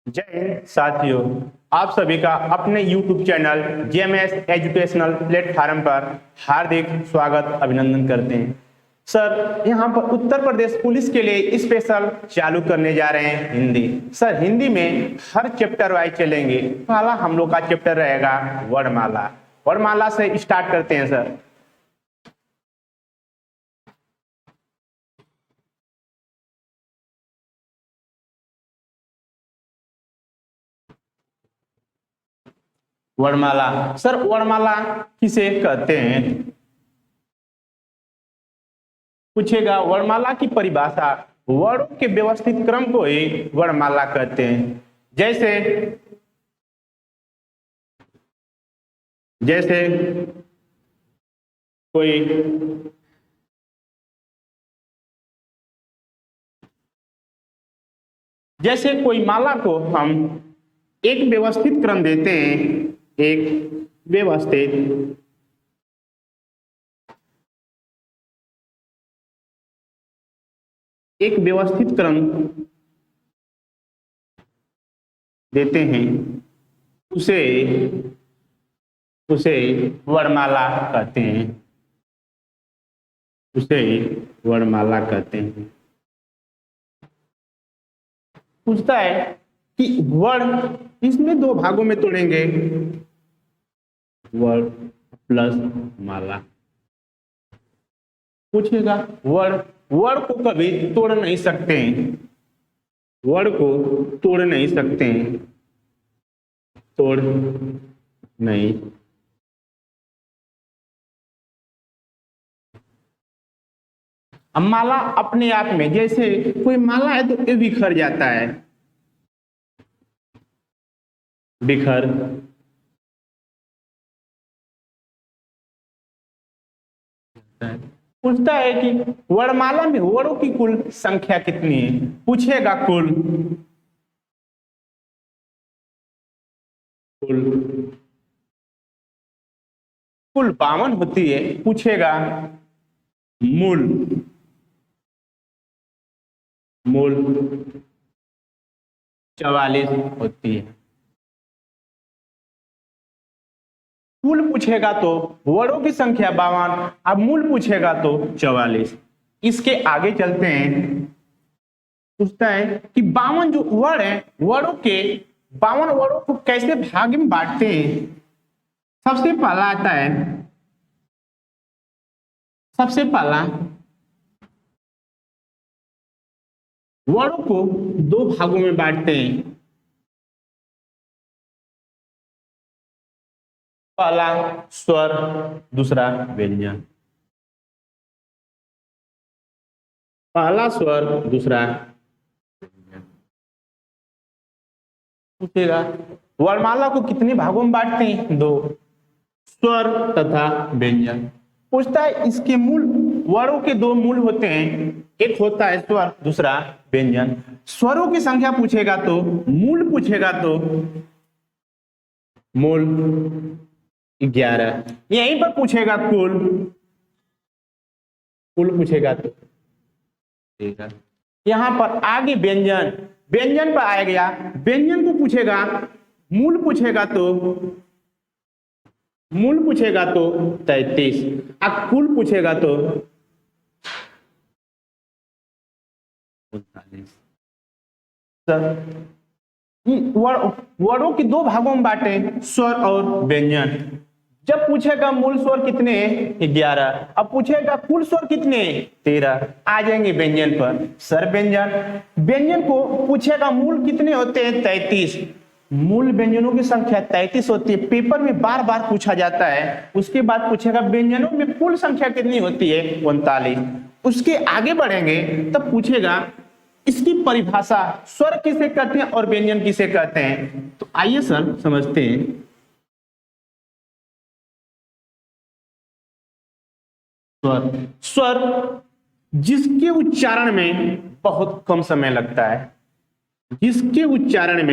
जय हिंद साथियों। आप सभी का अपने YouTube channel JMS educational platform पर हार्दिक स्वागत अभिनंदन करते हैं। सर, यहाँ पर उत्तर प्रदेश पुलिस के लिए स्पेशल चालू करने जा रहे हैं हिंदी। सर, हिंदी में हर चैप्टर वाइज चलेंगे। पहला हम लोग का चैप्टर रहेगा वर्णमाला। वर्णमाला से स्टार्ट करते हैं सर। वर्णमाला सर, वर्णमाला किसे कहते हैं पूछेगा। वर्णमाला की परिभाषा वर्णों के व्यवस्थित क्रम को ही वर्णमाला कहते हैं। जैसे जैसे कोई जैसे कोई माला को हम एक व्यवस्थित क्रम देते हैं, एक व्यवस्थित क्रम देते हैं, उसे उसे वर्णमाला कहते हैं। उसे वर्णमाला कहते हैं। पूछता है कि वर्ण इसमें दो भागों में तोड़ेंगे, वर्ण प्लस माला। पूछेगा वर्ण को कभी तोड़ नहीं सकते हैं, वर्ण को तोड़ नहीं सकते हैं, तोड़ नहीं। अब माला अपने आप में, जैसे कोई माला है तो ये बिखर जाता है, बिखर पूछता है कि वर्णमाला में वर्णों की कुल संख्या कितनी है। पूछेगा कुल 52 होती है। पूछेगा मूल 44 होती है। कुल पूछेगा तो वर्णों की संख्या 52, अब मूल पूछेगा तो 44। इसके आगे चलते हैं। पूछता है कि 52 जो वर्ण है, वर्णों के 52 वर्णों को कैसे भाग में बांटते हैं। सबसे पहला आता है, सबसे पहला वर्णों को दो भागों में बांटते हैं। पहला स्वर, दूसरा व्यंजन। पहला स्वर, दूसरा व्यंजन। पूछेगा वर्णमाला को कितने भागों में बांटते हैं? दो, स्वर तथा व्यंजन। पूछता है इसके मूल, वर्णों के दो मूल होते हैं, एक होता है स्वर, दूसरा व्यंजन। स्वरों की संख्या पूछेगा तो मूल पूछेगा तो मूल 11। यहीं पर पूछेगा कुल पूछेगा तो ठीक है। यहां पर आगे व्यंजन, व्यंजन पर आ गया। व्यंजन को पूछेगा, मूल पूछेगा तो 33, अब कुल पूछेगा तो 39। वर्णों की दो भागों में बांटे, स्वर और व्यंजन। जब पूछेगा मूल स्वर कितने हैं? 11। अब पूछेगा कुल स्वर कितने हैं? 13। आ जाएंगे व्यंजन पर। सर व्यंजन, व्यंजन को पूछेगा मूल कितने होते हैं? 33। मूल व्यंजनों की संख्या 33 होती है। पेपर में बार बार पूछा जाता है। उसके बाद पूछेगा व्यंजनों में कुल संख्या कितनी होती है? 39। उसके आगे बढ़ेंगे तब पूछेगा इसकी परिभाषा, स्वर किसे कहते हैं और व्यंजन किसे कहते हैं। तो आइए सर समझते हैं। स्वर जिसके उच्चारण में बहुत कम समय लगता है, जिसके उच्चारण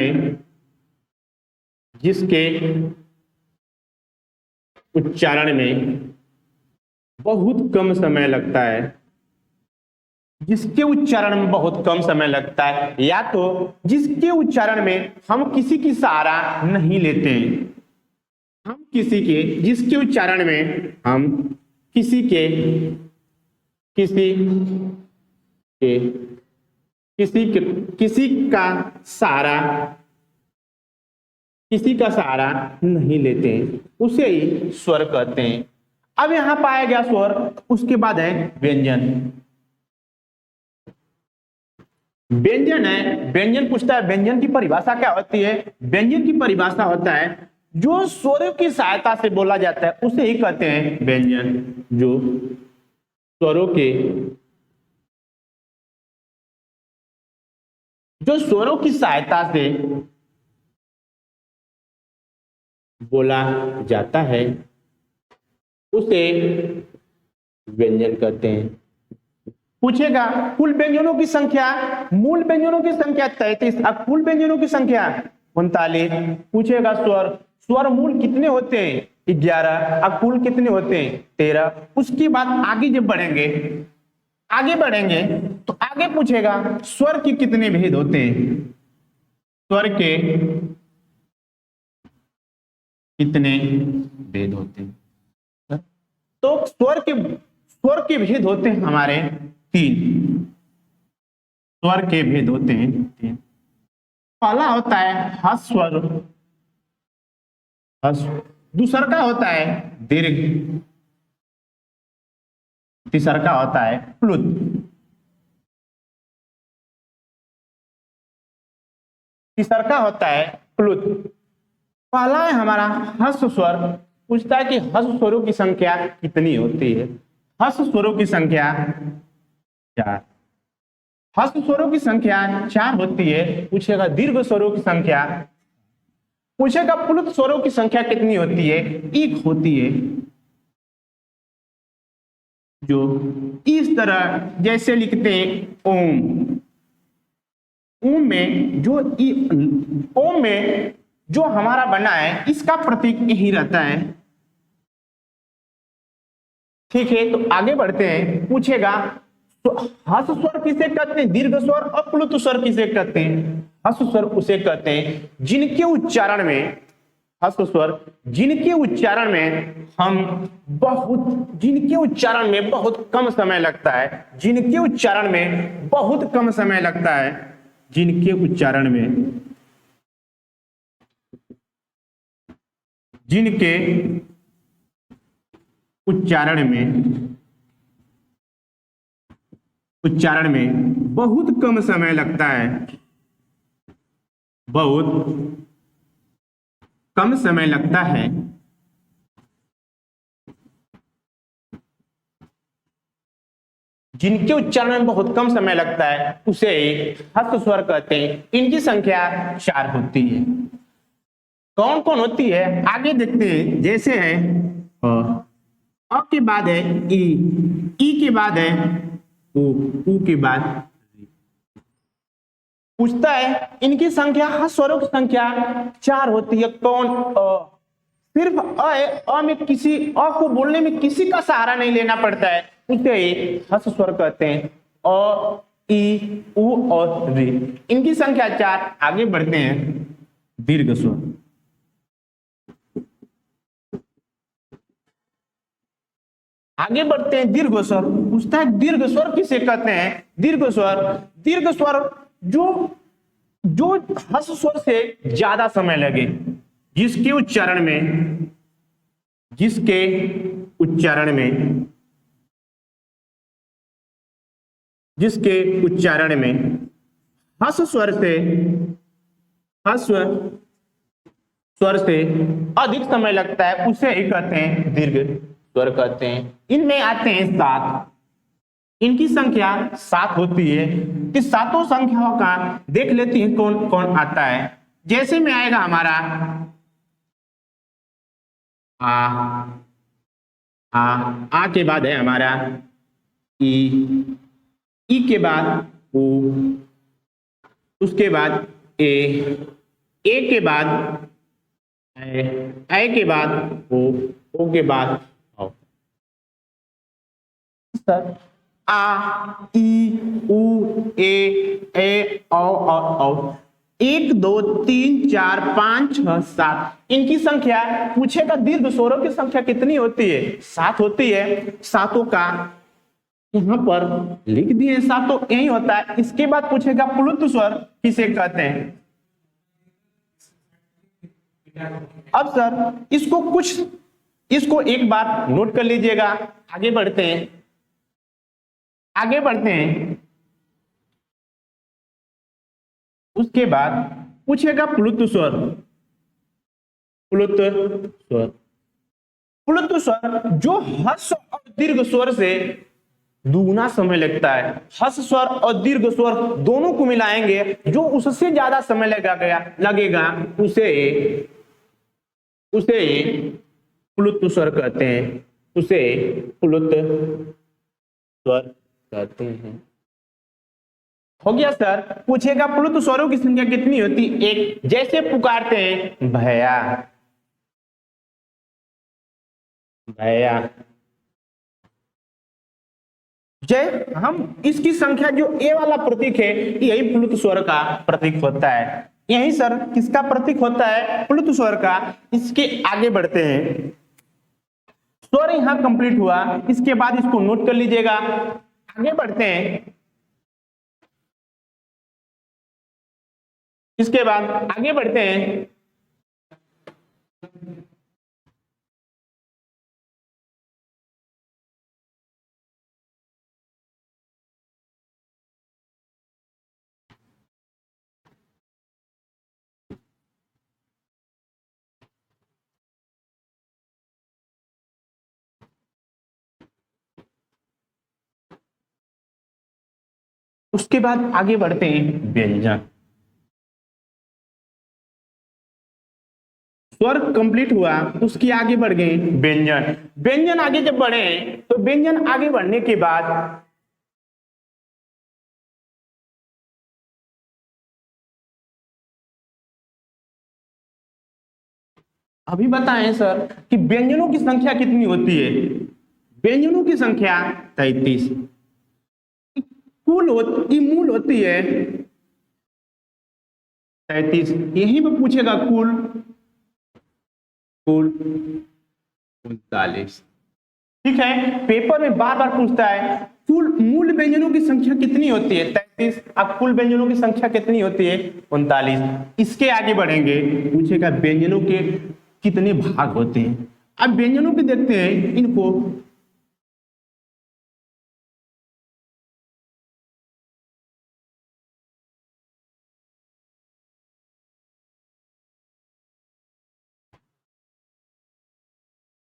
में बहुत कम समय लगता है, जिसके उच्चारण में बहुत कम समय लगता है, या तो जिसके उच्चारण में हम किसी की सहारा नहीं लेते हैं। हम किसी के, जिसके उच्चारण में हम किसी के किसी के किसी का सहारा नहीं लेते हैं, उसे ही स्वर कहते हैं। अब यहां पाया गया स्वर, उसके बाद है व्यंजन। व्यंजन है, व्यंजन पूछता है व्यंजन की परिभाषा क्या होती है। व्यंजन की परिभाषा होता है जो स्वरों की सहायता से बोला जाता है उसे ही कहते हैं व्यंजन। जो स्वरों की सहायता से बोला जाता है उसे व्यंजन कहते हैं। पूछेगा कुल व्यंजनों की संख्या, मूल व्यंजनों की संख्या 33, अब कुल व्यंजनों की संख्या 39। पूछेगा स्वर मूल कितने होते हैं 11, अब कुल कितने होते हैं 13। उसके बाद आगे जब बढ़ेंगे तो आगे पूछेगा स्वर के कितने भेद होते हैं, स्वर के कितने भेद होते हैं। तो स्वर के भेद होते हैं हमारे 3। स्वर के भेद होते हैं 3। पहला होता है ह्रस्व स्वर, दूसरा का होता है दीर्घ, तीसरा का होता है प्लुत। तीसरा का होता है प्लुत। पहला है हमारा ह्रस्व स्वर। पूछता है कि ह्रस्व स्वरों की संख्या कितनी होती है। ह्रस्व स्वरों की संख्या 4। ह्रस्व स्वरों की संख्या 4 होती है। पूछेगा दीर्घ स्वरों की संख्या, पूछेगा प्लुत स्वरों की संख्या कितनी होती है, 1 होती है। जो इस तरह जैसे लिखते हैं ओम में जो हमारा बना है इसका प्रतीक यही रहता है। ठीक है, तो आगे बढ़ते हैं। पूछेगा तो ह्रस्व स्वर किसे कहते हैं, दीर्घ स्वर और प्लुत स्वर किसे कहते हैं। ह्रस्व स्वर उसे कहते हैं जिनके उच्चारण में, ह्रस्व स्वर जिनके उच्चारण में बहुत कम समय लगता है, जिनके उच्चारण में बहुत कम समय लगता है, जिनके उच्चारण में बहुत कम समय लगता है, बहुत कम समय लगता है, जिनके उच्चारण में बहुत कम समय लगता है उसे ह्रस्व स्वर कहते हैं। इनकी संख्या 4 होती है। कौन कौन होती है आगे देखते हैं। जैसे है अ के बाद है ई के बाद है उ के बाद। पूछता है इनकी संख्या, ह्रस्व स्वरों की संख्या 4 होती है। कौन सिर्फ अ है, अ में किसी अ को बोलने में किसी का सहारा नहीं लेना पड़ता है, उसे ह्रस्व स्वर कहते हैं। अ ई उ और री, इनकी संख्या 4। आगे बढ़ते हैं दीर्घ स्वर। आगे बढ़ते हैं दीर्घ स्वर। पूछता है दीर्घ स्वर किसे कहते हैं। दीर्घ स्वर जो ह्रस्व स्वर से ज्यादा समय लगे, जिसके उच्चारण में ह्रस्व स्वर से अधिक समय लगता है, उसे ही कहते हैं दीर्घ स्वर कहते हैं। इनमें आते हैं 7। इनकी संख्या 7 होती है। इस सातों संख्याओं का देख लेते हैं कौन कौन आता है। जैसे में आएगा हमारा आ के बाद है हमारा ई के बाद उ, उसके बाद ए के बाद ए के बाद ओ के बाद औ। आ, ई, उ, ए औ। 1 2 3 4 5 6 7 इनकी संख्या पूछेगा दीर्घ स्वरों की संख्या कितनी होती है? 7 होती है। सातों का यहां पर लिख दिए, सातों यही होता है। इसके बाद पूछेगा प्लुत स्वर किसे कहते हैं? अब सर इसको एक बार नोट कर लीजिएगा। आगे बढ़ते हैं। उसके बाद पूछेगा प्लुत स्वर। प्लुत स्वर जो ह्रस्व और दीर्घ स्वर से दुगुना समय लगता है। ह्रस्व स्वर और दीर्घ स्वर दोनों को मिलाएंगे, जो उससे ज्यादा समय लगेगा उसे प्लुत स्वर कहते हैं। हो गया सर। पूछेगा प्लुत स्वरों की संख्या कितनी होती? 1। जैसे पुकारते हैं भैया, जय, हम इसकी संख्या जो ए वाला प्रतीक है यही प्लुत स्वर का प्रतीक होता है। यही सर किसका प्रतीक होता है? प्लुत स्वर का। इसके आगे बढ़ते हैं। स्वर यहां कंप्लीट हुआ, इसके बाद इसको नोट कर लीजिएगा। आगे बढ़ते हैं। इसके बाद आगे बढ़ते हैं। उसके बाद आगे बढ़ते हैं व्यंजन। स्वर कंप्लीट हुआ, उसके आगे बढ़ गए व्यंजन आगे जब बढ़े तो व्यंजन आगे बढ़ने के बाद अभी बताएं सर कि व्यंजनों की संख्या कितनी होती है? व्यंजनों की संख्या 33। मूल होती है 33। यहीं पे पूछेगा कुल 39। ठीक है, पेपर में बार बार पूछता है कुल मूल व्यंजनों की संख्या कितनी होती है? 33। अब कुल व्यंजनों की संख्या कितनी होती है? 39। इसके आगे बढ़ेंगे, पूछेगा व्यंजनों के कितने भाग होते हैं। अब व्यंजनों के देखते हैं इनको।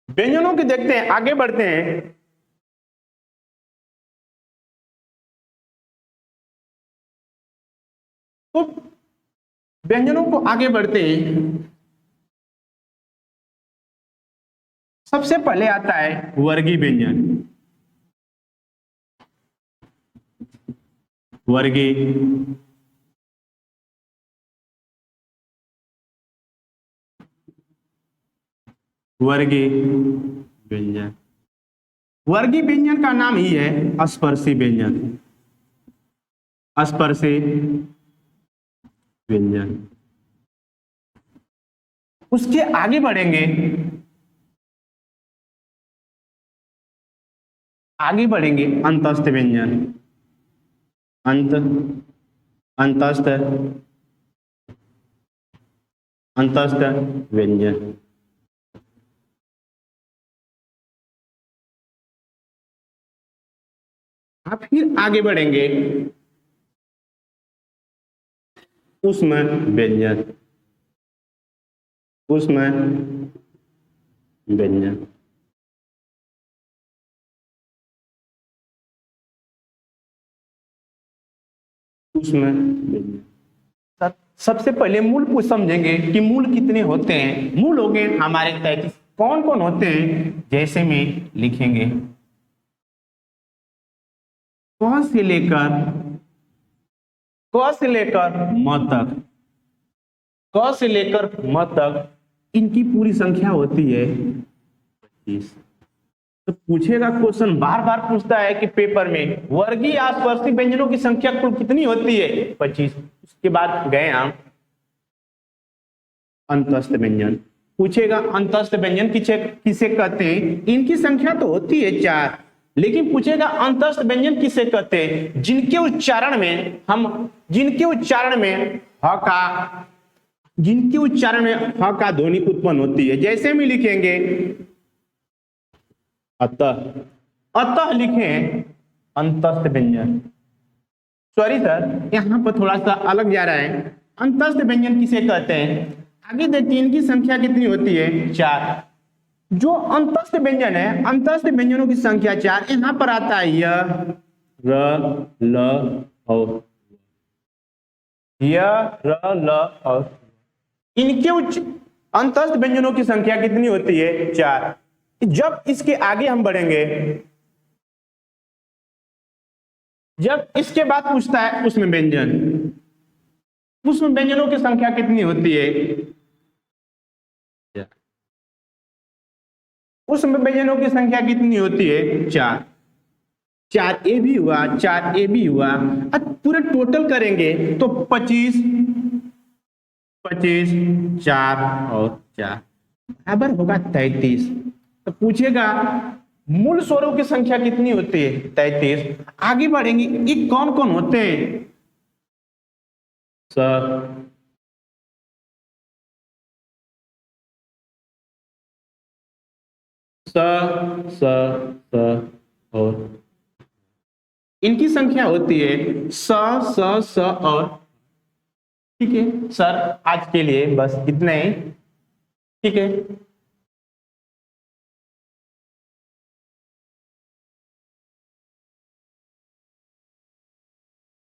व्यंजनों के देखते हैं, आगे बढ़ते हैं। तो व्यंजनों को आगे बढ़ते हैं। सबसे पहले आता है वर्गीय व्यंजन। वर्गीय व्यंजन। वर्गीय व्यंजन का नाम ही है स्पर्शी व्यंजन। स्पर्शी व्यंजन। उसके आगे बढ़ेंगे, अंतस्थ व्यंजन। अंतस्थ व्यंजन। आप फिर आगे बढ़ेंगे ऊष्म व्यंजन। सबसे पहले मूल को समझेंगे कि मूल कितने होते हैं। मूल हो गए हमारे 33। कौन कौन होते हैं? जैसे में लिखेंगे क से लेकर म तक इनकी पूरी संख्या होती है 25। तो पूछेगा क्वेश्चन, बार बार पूछता है कि पेपर में वर्गीय आस्पर्शिक व्यंजनों की संख्या कुल कितनी होती है, 25। उसके बाद गए हम अंतस्थ व्यंजन, पूछेगा अंतस्थ व्यंजन किसे कहते हैं, इनकी संख्या तो होती है 4, लेकिन पूछेगा अंतस्थ व्यंजन किसे कहते हैं, जिनके उच्चारण में ह का ध्वनि उत्पन्न होती है। जैसे में लिखेंगे अतः लिखें अंतस्थ व्यंजन, सॉरी सर यहां पर थोड़ा सा अलग जा रहा है। अंतस्थ व्यंजन किसे कहते हैं, आगे देखिए इनकी संख्या कितनी होती है, 4। जो अंतस्थ व्यंजन है, अंतस्थ व्यंजनों की संख्या 4। यहां पर आता है य, र, ल और य, र, ल और इनके अंतस्थ व्यंजनों की संख्या कितनी होती है, 4। जब इसके आगे हम बढ़ेंगे, जब इसके बाद पूछता है उसमें व्यंजन, उसमें व्यंजनों की संख्या कितनी होती है, उसमें व्यंजनों की संख्या कितनी होती है, 4। 4a भी हुआ, 4a भी हुआ। अब पूरे टोटल करेंगे तो 25, 4 और 4 बराबर होगा 33। तो पूछेगा मूल स्वरों की संख्या कितनी होती है, 33। आगे बढ़ेंगे, ये कौन कौन होते हैं, स, और इनकी संख्या होती है स और। ठीक है सर, आज के लिए बस इतना ही। ठीक है।